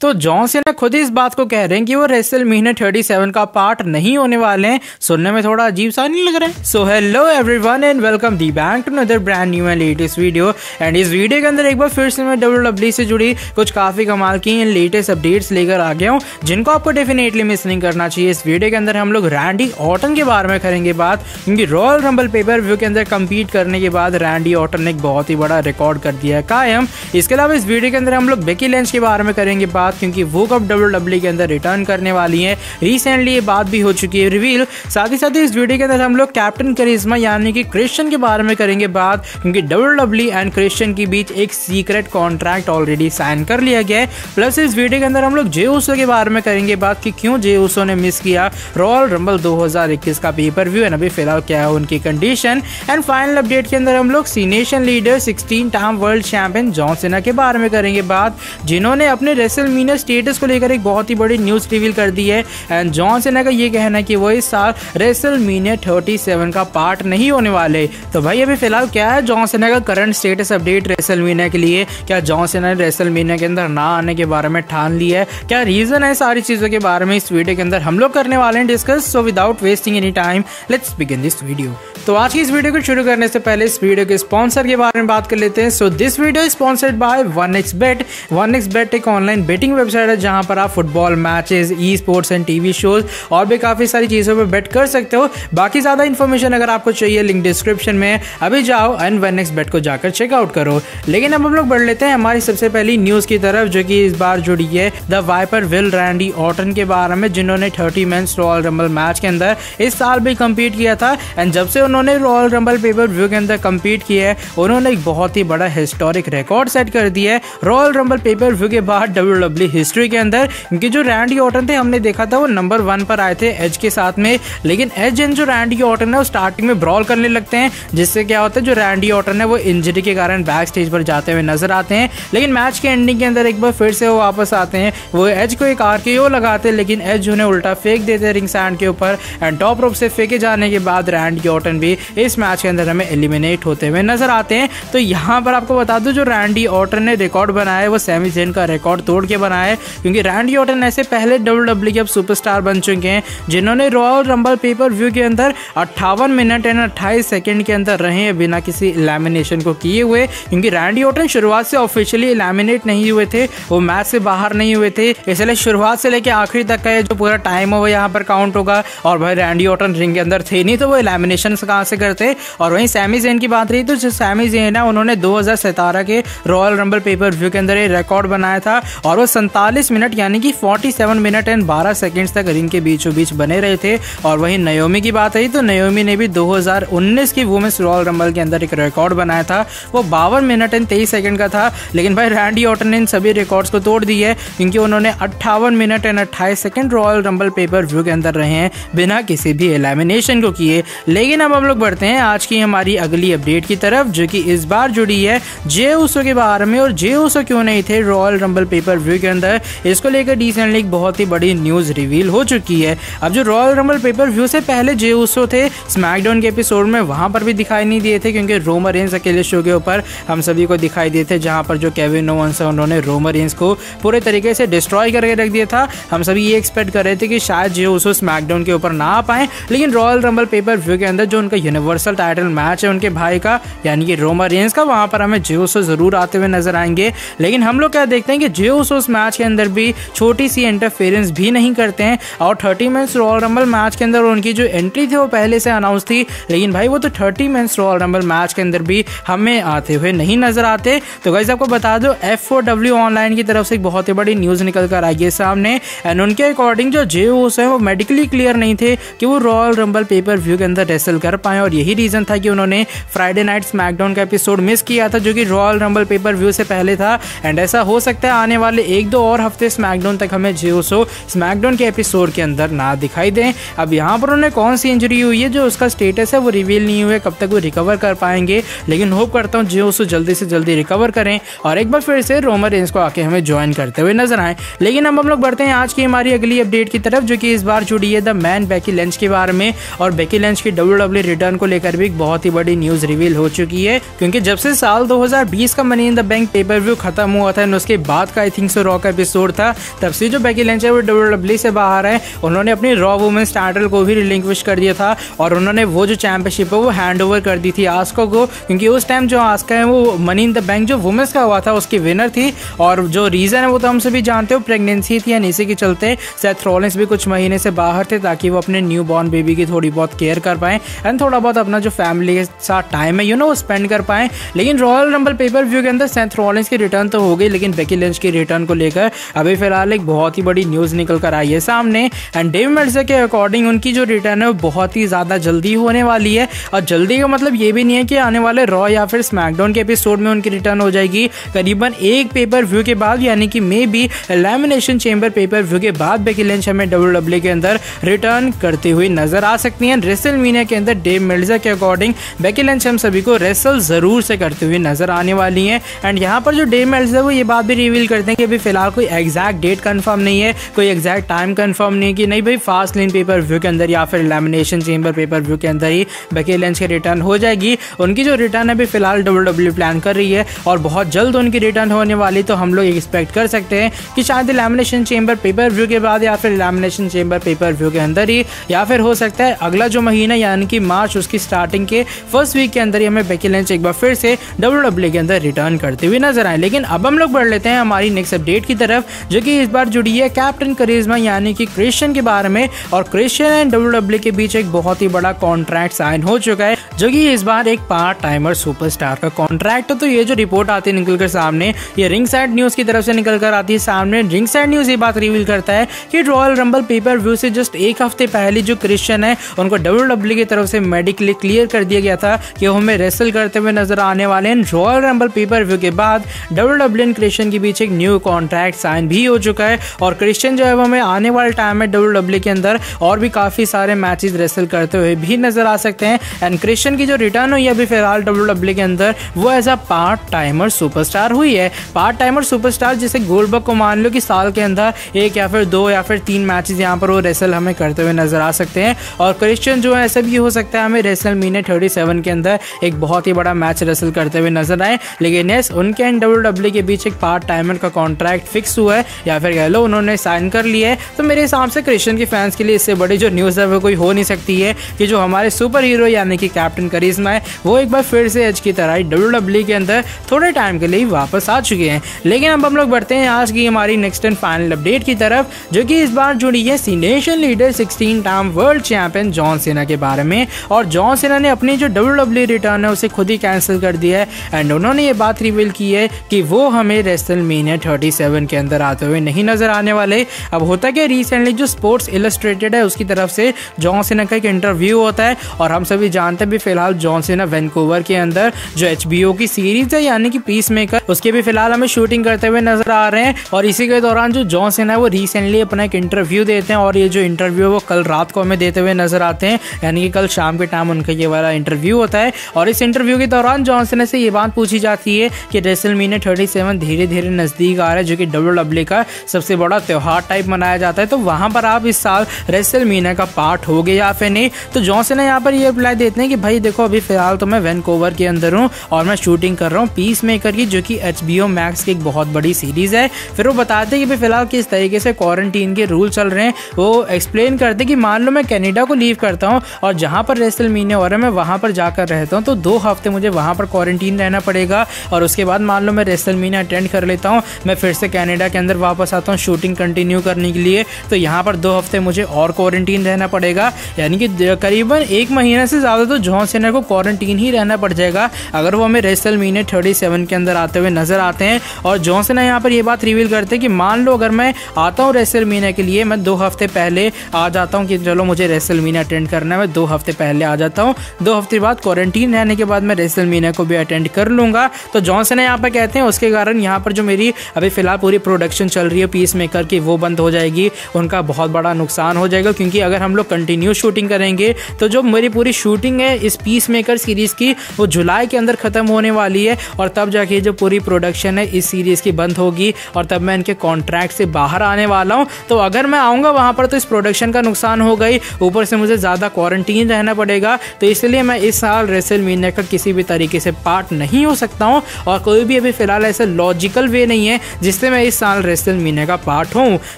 तो John Cena खुद ही इस बात को कह रहे हैं कि वो रेसलमेनिया 37 का पार्ट नहीं होने वाले हैं। सुनने में थोड़ा अजीब सा नहीं लग रहा है? So hello everyone and welcome the back to another brand new and latest video. And इस वीडियो के अंदर एक बार फिर से मैं WWE से जुड़ी कुछ काफी कमाल की लेटेस्ट अपडेट्स लेकर आ गया हूँ, जिनको आपको डेफिनेटली मिस नहीं करना चाहिए। इस वीडियो के अंदर हम लोग रैंडी ऑर्टन के बारे में करेंगे बात, क्योंकि रॉयल रंबल पेपर व्यू के अंदर कम्पीट करने के बाद रैंडी ऑर्टन ने एक बहुत ही बड़ा रिकॉर्ड कर दिया है कायम। इसके अलावा इस वीडियो के अंदर हम लोग बेकी लिंच के बारे में करेंगे बात, क्योंकि वो कब WWE के अंदर रिटर्न करने वाली है। रिसेंटली ये बात भी हो चुकी है रिवील। साथ ही इस वीडियो के अंदर हम लोग कैप्टन करिश्मा यानी कि क्रिश्चियन के बारे में करेंगे बात, क्योंकि WWE एंड क्रिश्चियन के बीच एक सीक्रेट कॉन्ट्रैक्ट ऑलरेडी साइन कर लिया गया है। प्लस इस वीडियो के अंदर हम लोग जे ऊसो के बारे में करेंगे बात कि क्यों जे ऊसो ने मिस किया रॉयल रंबल 2021 का पेपर व्यू एंड अभी फिलहाल क्या है उनकी कंडीशन। एंड फाइनल अपडेट के अंदर हम लोग Cenation leader 16 time world champion John Cena के बारे में करेंगे बात, जिन्होंने अपने रेसलमेनिया स्टेटस को लेकर एक बहुत ही बड़ी न्यूज रिवील कर दी है। एंड जॉन सीना का ये कहना है कि वो इस साल रेसलमेनिया 37 का पार्ट नहीं होने वाले। तो भाई अभी फिलहाल क्या है जॉन सीना का करंट स्टेटस अपडेट रेसलमेनिया के लिए? क्या जॉन सीना ने रेसलमेनिया के अंदर ना आने के बारे में ठान लिया है? क्या रीजन है? सारी चीजों के बारे में इस वीडियो के अंदर हम लोग करने वाले हैं discuss. So without wasting any time let's begin this video. तो आज की इस वीडियो को शुरू करने से पहले इस वीडियो के स्पॉन्सर के बारे में बात कर लेते हैं। So this video is sponsored by 1xBet। 1xBet एक ऑनलाइन बेटिंग वेबसाइट है जहां पर आप football matches, e sports and TV shows और भी काफी सारी चीजों पे बेट कर सकते हो। बाकी ज्यादा इन्फॉर्मेशन अगर आपको चाहिए लिंक डिस्क्रिप्शन में, अभी जाओ एंड 1xBet को जाकर चेकआउट करो। लेकिन अब हम लोग बढ़ लेते हैं हमारी सबसे पहली न्यूज की तरफ, जो कि इस बार जुड़ी है the viper will Randy Orton के बारे में, जिन्होंने 30 मेंस रॉयल रंबल मैच के अंदर इस साल भी कम्पीट किया था। एंड जब से उन्होंने रॉयल रंबल पेपर व्यू के अंदर कम्पीट किया है, उन्होंने एक बहुत ही बड़ा हिस्टोरिक रिकॉर्ड सेट कर दिया है रॉयल रंबल पेपर व्यू के बाद WWE हिस्ट्री के अंदर। क्योंकि जो रैंडी ऑर्टन थे हमने देखा था वो नंबर 1 पर आए थे एज के साथ में, लेकिन एज एंड जो रैंडी ऑर्टन है वो स्टार्टिंग में ब्रॉल करने लगते हैं, जिससे क्या होता है जो रैंडी ऑर्टन है वो इंजरी के कारण बैक स्टेज पर जाते हुए नजर आते हैं। लेकिन मैच के एंडिंग के अंदर एक बार फिर से वो वापस आते हैं, वो एज को एक RKO लगाते हैं, लेकिन एज उन्हें उल्टा फेंक देते हैं रिंग सैंड के ऊपर। एंड टॉप रोप से फेंके जाने के बाद रैंडी ऑर्टन भी इस मैच के अंदर हमें एलिमिनेट होते हुए नजर आते हैं। तो यहाँ पर आपको बता दूं जो रैंडी ऑर्टन ने रिकॉर्ड बनाया है वो सैमी ज़ेन का रिकॉर्ड तोड़ के बनाया है, क्योंकि रैंडी ऑर्टन ऐसे पहले WWE के अब सुपरस्टार बन चुके हैं जिन्होंने रॉयल रंबल पेपर व्यू के अंदर 58 मिनट एंड 28 सेकंड के अंदर रहे हैं बिना किसी एलिमिनेशन को किए हुए। क्योंकि रैंडी ऑर्टन शुरुआत से ऑफिशियली एलिमिनेट नहीं हुए थे, वो मैच से बाहर नहीं हुए थे, इसलिए शुरुआत से लेकर आखिरी तक का जो पूरा टाइम है वो यहाँ पर काउंट होगा। और भाई रैंडी ऑर्टन रिंग के अंदर थे नहीं, तो वो एलिमिनेशन कहाँ से करते। और वहीं सैमी ज़ेन की बात रही तो जो सैमी ज़ेन है उन्होंने 2017 के रॉयल रंबल पेपर व्यू के अंदर ये रिकॉर्ड बनाया था, और वो 47 मिनट यानी कि 47 मिनट एंड 12 सेकंड्स तक रिंग के बीचों बीच बने रहे थे। और वहीं नयोमी की बात रही तो नयोमी ने भी 2019 की वुमेन्स रॉयल रंबल के अंदर एक रिकॉर्ड बनाया था, वो 52 मिनट एंड 23 सेकंड का था। लेकिन भाई रैंडी ऑर्टन ने इन सभी रिकॉर्ड्स को तोड़ दी है, क्योंकि उन्होंने 58 minute and 28 second royal rumble pay per view के अंदर रहे हैं बिना किसी भी एलिमिनेशन को किए। लेकिन अब हम लोग बढ़ते हैं आज की हमारी अगली अपडेट की तरफ, जो कि इस बार जुड़ी है जे ऊसो के बारे में। और जे ऊसो क्यों नहीं थे रॉयल रंबल पेपर व्यू के अंदर, इसको लेकर रिसेंटली एक बहुत ही बड़ी न्यूज रिवील हो चुकी है। अब जो रॉयल रंबल पेपर व्यू से पहले जे ऊसो थे स्मैकडाउन के एपिसोड में, वहां पर भी दिखाई नहीं दिए थे, क्योंकि रोमन रेंस अकेले शो के ऊपर हम सभी को दिखाई दिए थे, जहां पर जो केविन ओवेंस है उन्होंने रोमन रेंस को पूरे तरीके से डिस्ट्रॉय करके रख दिया था। हम सभी ये एक्सपेक्ट कर रहे थे कि शायद जे ऊसो स्मैकडाउन के ऊपर ना आ पाए, लेकिन रॉयल रंबल पेपर व्यू के अंदर जो उनका यूनिवर्सल टाइटल मैच है उनके भाई का यानी कि रोमन रेंस का, वहां पर हमें जे ऊसो जरूर आते हुए नजर आएंगे। लेकिन हम लोग क्या देखते हैं कि जे ऊसो इस मैच के अंदर भी छोटी सी इंटरफेरेंस भी नहीं करते हैं। और 30 मेंस रॉयल रंबल मैच के अंदर उनकी जो एंट्री थी वो पहले से अनाउंस थी, लेकिन भाई वो तो 30 मेंस रॉयल रंबल मैच के अंदर भी हमें आते हुए नहीं नजर आते। तो गाइस आपको बता दो F4W ऑनलाइन की तरफ से एक बहुत ही बड़ी न्यूज निकल कर आई है सामने। एंड उनके अकॉर्डिंग जो जे ऊसो है वो मेडिकली क्लियर नहीं थे कि वो रॉयल रंबल पेपर व्यू के अंदर रेसल कर पाए, और यही रीजन था कि उन्होंने फ्राइडे नाइट स्मैकडाउन का एपिसोड मिस किया था, जो कि रॉयल रंबल पेपर व्यू से पहले था। एंड ऐसा हो सकता है आने वाले 1-2 और हफ्ते स्मैकडाउन तक हमें जे ऊसो स्मैकडाउन के एपिसोड के अंदर ना दिखाई दें। अब यहाँ पर उन्हें कौन सी इंजरी हुई है, जो उसका स्टेटस है वो रिवील नहीं हुए, कब तक वो रिकवर कर पाएंगे। लेकिन होप करता हूँ जे ऊसो जल्दी से जल्दी रिकवर करें और एक बार फिर से रोमन रेंस को आके हमें ज्वाइन करते हुए नजर आए। लेकिन अब हम लोग बढ़ते हैं आज की हमारी अगली अपडेट की तरफ, जो कि इस बार जुड़ी है द मैन बेकी लिंच के बारे में। और बेकी लिंच की WWE रिटर्न को लेकर भी एक बहुत ही बड़ी न्यूज रिवील हो चुकी है, क्योंकि जब से साल 2020 का money in the bank pay per view खत्म हुआ था, उसके बाद का आई थिंक सो रॉ का एपिसोड था तब से जो बेकी लिंच है वो WWE से बाहर है। उन्होंने अपनी रॉ वुमेन्स टाइटल को भी रिलिंक्विश कर दिया था और उन्होंने वो जो चैंपियनशिप है वो हैंड ओवर कर दी थी आस्का को, क्योंकि उस टाइम जो आस्का है वो मनी इन द बैंक जो वुमेन्स का हुआ था उसकी विनर थी। और जो रीज़न है वो तो हम सभी जानते हो, प्रेगनेंसी थी, यानी इसी के चलते सेथ रॉलिंस भी कुछ महीने से बाहर थे ताकि वो अपने न्यू बॉर्न बेबी की थोड़ी बहुत केयर कर पाएं एंड थोड़ा बहुत अपना जो फैमिली के साथ टाइम है वो स्पेंड कर पाएं। लेकिन रॉयल रंबल पेपर व्यू के अंदर सेथ रॉलिंस की रिटर्न तो हो गई, लेकिन बेकी लिंच की रिटर्न को लेकर अभी फिलहाल एक बहुत ही बड़ी न्यूज़ निकल कर आई है सामने। एंड डेव मेल्टजर के अकॉर्डिंग उनकी जो रिटर्न है वो बहुत ही ज़्यादा जल्दी होने वाली है। और जल्दी का मतलब ये भी नहीं है कि आने वाले रॉ या फिर स्मैकडाउन के एपिसोड में उनकी रिटर्न हो जाएगी। करीबन एक पेपर व्यू के बाद, यानी कि may be elimination chamber pay per view के बाद बेकी लिंच हमें WWE के अंदर रिटर्न करते हुए नजर आ सकती हैं। रेसलमेनिया के अंदर डेव मेल्टजर के अकॉर्डिंग बेकी लिंच हम सभी को रेसल जरूर से करते हुए नजर आने वाली हैं। एंड यहाँ पर जो डेव मेल्टजर वो ये बात भी रिवील करते हैं कि अभी फिलहाल कोई एग्जैक्ट डेट कंफर्म नहीं है, कोई एग्जैक्ट टाइम कंफर्म नहीं है कि नहीं भाई फास्ट लेन पेपर व्यू के अंदर या फिर एलिमिनेशन चेंबर पेपर व्यू के अंदर ही बेकी लिंच की रिटर्न हो जाएगी। उनकी जो रिटर्न अभी फिलहाल WWE प्लान कर रही है और बहुत जल्द उनकी रिटर्न होने वाली, तो हम लोग एक्सपेक्ट कर सकते हैं कि शायद एलिमिनेशन चेंबर पेपर व्यू के बाद या फिर एलिमिनेशन चेंबर पेपर व्यू के अंदर ही, या फिर हो सकता है अगला जो महीना यानी कि मार्च उसकी स्टार्टिंग के फर्स्ट वीक के अंदर ही हमें बेकी लिंच एक बार फिर से WWE के अंदर रिटर्न करते हुए नजर आए। लेकिन अब हम लोग बढ़ लेते हैं हमारी नेक्स्ट अपडेट की तरफ, जो कि इस बार जुड़ी है कैप्टन करिश्मा यानी कि क्रिश्चियन के बारे में। और क्रिश्चियन एंड WWE के बीच एक बहुत ही बड़ा कॉन्ट्रैक्ट साइन हो चुका है, जो कि इस बार एक पार्ट टाइमर सुपरस्टार का कॉन्ट्रैक्ट। तो ये जो रिपोर्ट आती है निकल कर सामने, ये रिंग साइड न्यूज की तरफ से निकल कर आती है सामने। रिंग साइड न्यूज ये बात रिवील करता है कि रॉयल रंबल पेपर व्यू से जस्ट एक हफ्ते पहले जो क्रिश्चियन है उनको WWE की तरफ से मेडिकली क्लियर कर दिया गया था कि वो हमें रेसल करते हुए नजर आने वाले हैं। रॉयल रंबल पेपर व्यू के बाद WWE एंड क्रिश्चियन के बीच एक न्यू कॉन्ट्रैक्ट साइन भी हो चुका है और क्रिश्चियन जो है हमें आने वाले टाइम में WWE के अंदर और भी काफी सारे मैचेस रेसल करते हुए भी नजर आ सकते हैं। एंड क्रिश्चियन की जो रिटर्न हुई है अभी फिलहाल WWE के अंदर वो as a part timer superstar हुई है। पार्ट टाइमर सुपरस्टार जैसे गोल्डबर्ग को मान लो कि साल के अंदर एक या फिर दो या फिर तीन मैचेस यहाँ पर वो रेसल हमें करते हुए नजर आ सकते हैं। और क्रिश्चियन जो है ऐसा भी हो सकता है हमें रेसलमेनिया 37 के अंदर एक बहुत ही बड़ा मैच रेसल करते हुए नजर आए। लेकिन यस, उनके एंड WWE के बीच एक पार्ट टाइमर का कॉन्ट्रैक्ट फिक्स हुआ है या फिर कह लो उन्होंने साइन कर लिया है। तो मेरे हिसाब से क्रिश्चियन के फैंस के लिए इससे बड़ी जो न्यूज़ है वो कोई हो नहीं सकती है कि जो हमारे सुपर हीरो यानी कि कैप्टन करिश्मा है वो एक बार फिर से एज की तरह WWE के अंदर थोड़े टाइम के लिए वापस आ चुके हैं। लेकिन अब हम लोग बढ़ते हैं आज की हमारी नेक्स्ट एंड फाइनल अपडेट की तरफ, जो कि इस बार जुड़ी है Cenation leader 16 time world champion John Cena के बारे में। और जॉन सीना ने अपनी जो WWE रिटर्न है उसे खुद ही कैंसिल कर दिया है एंड उन्होंने ये बात रिवील की है कि वो हमें रेसलमेनिया 37 के अंदर आते हुए नहीं नजर आने वाले। अब होता क्या, रिसेंटली जो स्पोर्ट्स इलस्ट्रेटेड है उसकी तरफ से जॉन सीना का एक इंटरव्यू होता है और हम सभी जानते हैं भी फिलहाल जॉन सीना वैंकूवर के अंदर जो HBO की सीरीज है यानी कि पीस मेकर उसके भी फिलहाल हमें शूटिंग करते हुए नजर आ रहे हैं। और इसी के दौरान जो जॉन सीना है वो रिसेंटली अपना एक इंटरव्यू देते हैं और ये जो इंटरव्यू वो कल रात को हमें देते हुए नजर आते हैं, यानी कि कल शाम के टाइम उनका ये वाला इंटरव्यू होता है। और इस इंटरव्यू के दौरान जॉन सीना से ये बात पूछी जाती है कि रेसलमेनिया 37 धीरे धीरे नजदीक आ रहा है, जो कि WWE का सबसे बड़ा त्योहार टाइप मनाया जाता है, तो वहां पर आप इस साल रेसलमेनिया का पार्ट हो गए या फिर नहीं। तो जॉन सीना यहाँ पर ये रिप्लाई देते हैं कि भाई देखो अभी फिलहाल तो मैं वैंकूवर के अंदर हूँ और मैं शूटिंग कर रहा हूँ पीस मेकर की, जो कि HBO मैक्स की एक बहुत बड़ी सीरीज है। फिर वो बताते हैं कि फिलहाल किस तरीके से क्वारंटीन के रूल चल रहे हैं। वो एक्सप्लेन करते हैं कि मान लो मैं कनाडा को लीव करता हूँ और जहाँ पर रेसलमेनिया हो रहा है मैं वहाँ पर जाकर रहता हूँ, तो 2 हफ्ते मुझे वहाँ पर क्वारंटीन रहना पड़ेगा। और उसके बाद मान लो मैं रेसलमेनिया अटेंड कर लेता हूँ, मैं फिर से कनाडा के अंदर वापस आता हूँ शूटिंग कंटिन्यू करने के लिए, तो यहाँ पर 2 हफ्ते मुझे और क्वारंटीन रहना पड़ेगा। यानी कि करीबन 1 महीने से ज़्यादा तो जॉन सीना को क्वारंटीन ही रहना पड़ जाएगा अगर वो हमें रेसलमेनिया 37 के अंदर आते हुए नजर आते हैं। और जॉन सीना यहाँ पर ये बात रिवील करते हैं कि मान लो अगर मैं आता हूँ रेसलमेनिया के लिए, मैं 2 हफ्ते पहले आ जाता हूँ कि चलो मुझे रेसलमेनिया अटेंड करना है, मैं 2 हफ्ते पहले आ जाता हूँ, 2 हफ्ते बाद क्वारंटीन रहने के बाद मैं रेसलमेनिया को भी अटेंड कर लूंगा। तो जॉन सीना यहाँ पर कहते हैं उसके कारण यहाँ पर जो मेरी अभी फिलहाल पूरी प्रोडक्शन चल रही है पीस मेकर की वो बंद हो जाएगी, उनका बहुत बड़ा नुकसान हो जाएगा। क्योंकि अगर हम लोग कंटिन्यू शूटिंग करेंगे तो जो मेरी पूरी शूटिंग है इस पीस मेकर सीरीज की वो जुलाई के अंदर खत्म होने वाली है और तब जाके जो पूरी प्रोडक्शन है इस सीरीज की बंद होगी और तब मैं इनके कॉन्ट्रैक्ट से बाहर आने वाला हूँ। तो अगर मैं आऊँगा वहाँ पर तो इस प्रोडक्शन का नुकसान हो गई, ऊपर से मुझे ज़्यादा क्वारंटीन रहना पड़ेगा। तो इसलिए मैं इस साल रेसलमेनिया का किसी भी तरीके से पार्ट नहीं हो सकता हूँ और कोई भी अभी फिलहाल ऐसा लॉजिकल वे नहीं है जिस जिससे मैं इस साल रेसलमेनिया का पार्ट हूँ,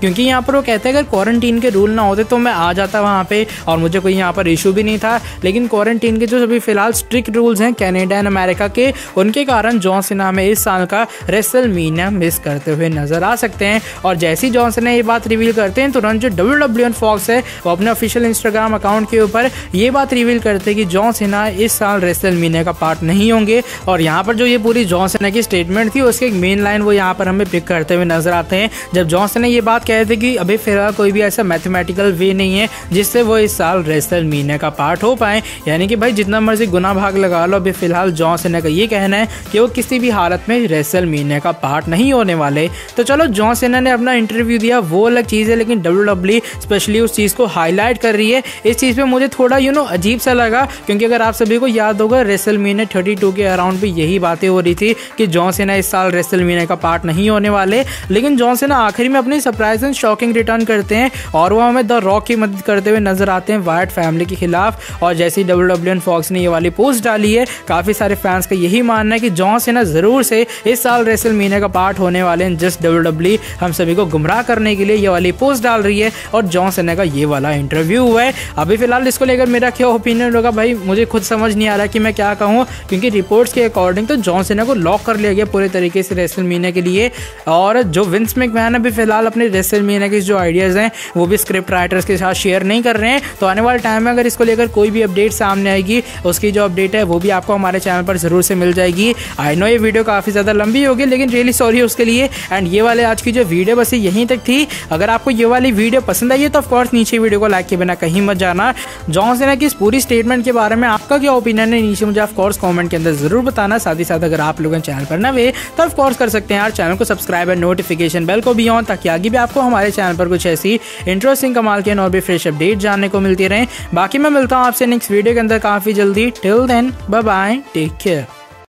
क्योंकि यहाँ पर वो कहते हैं अगर क्वारंटीन के रूल ना होते तो मैं आ जाता वहाँ पे और मुझे कोई यहाँ पर इशू भी नहीं था। लेकिन क्वारंटीन के जो अभी फिलहाल स्ट्रिक्ट रूल्स हैं कनाडा एंड अमेरिका के, उनके कारण जॉन सीना हमें इस साल का रेसलमेनिया मिस करते हुए नजर आ सकते हैं। और जैसे ही जॉन सीना ये बात रिवील करते हैं तुरंत जो WWE फॉक्स है वो अपने ऑफिशियल इंस्टाग्राम अकाउंट के ऊपर ये बात रिवील करते हैं कि जॉन सीना इस साल रेसलमेनिया का पार्ट नहीं होंगे। और यहाँ पर जो ये पूरी जॉन सीना की स्टेटमेंट थी उसके एक मेन लाइन वो यहाँ पर हमें पिक करते हुए नजर आते हैं, जब जॉन सीना ये बात कह रहे थे कि अभी फिलहाल कोई भी ऐसा मैथमेटिकल वे नहीं है जिससे वो इस साल रेसलमेनिया का पार्ट हो पाए। यानी कि भाई जितना मर्जी गुना भाग लगा लो, अभी फिलहाल जॉन सीना का ये कहना है कि वो किसी भी हालत में रेसलमेनिया का पार्ट नहीं होने वाले। तो चलो जॉन सीना ने अपना इंटरव्यू दिया वो अलग चीज़ है, लेकिन WWE स्पेशली उस चीज़ को हाईलाइट कर रही है। इस चीज़ पे मुझे थोड़ा अजीब सा लगा, क्योंकि अगर आप सभी को याद होगा रेसलमेनिया 32 के अराउंड भी यही बातें हो रही थी कि जॉन सीना इस साल रेसलमेनिया का पार्ट नहीं होने वाले। लेकिन जॉन सीना आखिरी में अपनी सरप्राइज एंड शॉकिंग रिटर्न करते हैं और वो हमें द रॉक की मदद करते हुए नजर आते हैं वाइट फैमिली के खिलाफ। और जैसे ही WWE फॉक्स ने ये वाली पोस्ट डाली है, काफी सारे फैंस का यही मानना है कि जॉन सीना जरूर से इस साल रेसलमेनिया का पार्ट होने वाले हैं। जस्ट WWE हम सभी को गुमराह करने के लिए ये वाली पोस्ट डाल रही है और जॉन सीना का ये वाला इंटरव्यू हुआ है। अभी फिलहाल इसको लेकर मेरा क्या ओपिनियन होगा भाई मुझे खुद समझ नहीं आ रहा कि मैं क्या कहूँ, क्योंकि रिपोर्ट्स के अकॉर्डिंग तो जॉन सीना को लॉक कर लिया गया पूरे तरीके से रेसलमेनिया के लिए। और जो विंस मैकमैन अभी फिलहाल अपने रेसलमेनिया के जो आइडियाज़ हैं वो भी स्क्रिप्ट राइटर्स के साथ शेयर नहीं कर रहे हैं। तो आने वाले टाइम में अगर इसको लेकर कोई भी अपडेट सामने आएगी, उसकी जो अपडेट है वो भी आपको हमारे चैनल पर जरूर से मिल जाएगी। आई नो ये वीडियो काफ़ी ज़्यादा लंबी होगी, लेकिन रियली सॉरी उसके लिए। एंड ये वाले आज की जो वीडियो बस यहीं तक थी। अगर आपको ये वाली वीडियो पसंद आई है तो ऑफकोर्स नीचे वीडियो को लाइक के बिना कहीं मत जाना। जॉन सीना की इस पूरी स्टेटमेंट के बारे में आपका क्या ओपिनियन है नीचे मुझे ऑफकोर्स कमेंट के अंदर जरूर बताना। साथ ही साथ अगर आप लोगों चैनल पर नए तो ऑफकोर्स कर सकते हैं यार चैनल को सब्सक्राइब और नोटिफिकेशन बेल को भी ऑन, ताकि आगे भी आपको हमारे चैनल पर कुछ ऐसी इंटरेस्टिंग कमाल के और भी फ्रेश अपडेट जानने को मिलती रहे। बाकी मैं मिलता हूँ आपसे नेक्स्ट वीडियो के अंदर काफी जल्दी। Till then bye bye, take care.